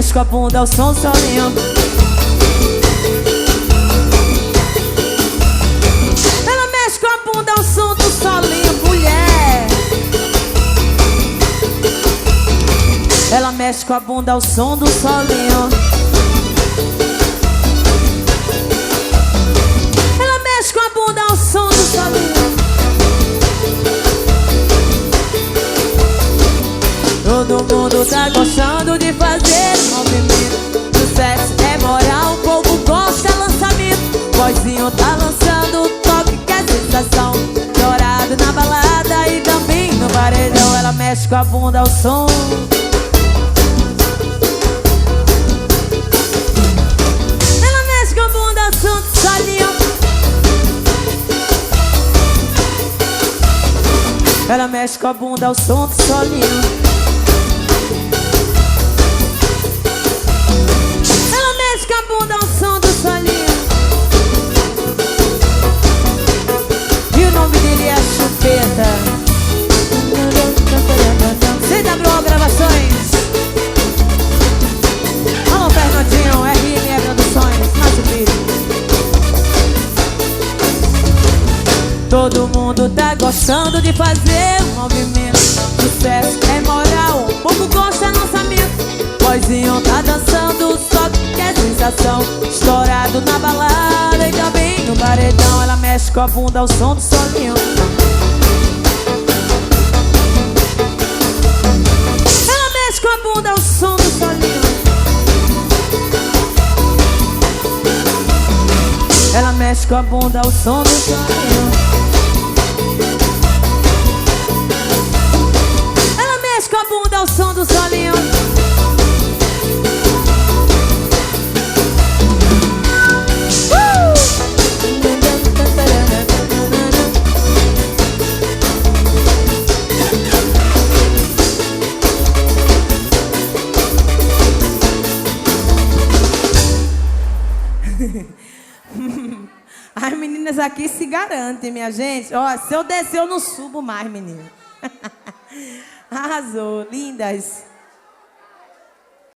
mexe com a bunda ao som do solinho. Ela mexe com a bunda ao som do solinho, mulher. Ela mexe com a bunda ao som do solinho. Ela mexe com a bunda ao som do solinho. Todo mundo tá gostando de fazer movimento. Sucesso é moral, o povo gosta, lançamento. Vozinho tá lançando o toque que é sensação. Dourado na balada e também no paredão. Ela mexe com a bunda ao som. Ela mexe com a bunda ao som do solinho. Ela mexe com a bunda ao som do solinho. CWO Gravações. Alô, Fernandinho, RME Produções, Márcio Filho. Todo mundo tá gostando de fazer um movimento. Sucesso é moral, o povo gosta, lançamento. Vozinho tá dançando, só que é sensação. Estourado na balada e também no paredão. Ela mexe com a bunda ao som do solinho. Com a bunda ao som do solinho. Ela mexe com a bunda ao som do solinho. Ela mexe com a bunda ao som do solinho. As meninas aqui se garantem, minha gente. Ó, se eu descer, eu não subo mais, menina. Arrasou, lindas.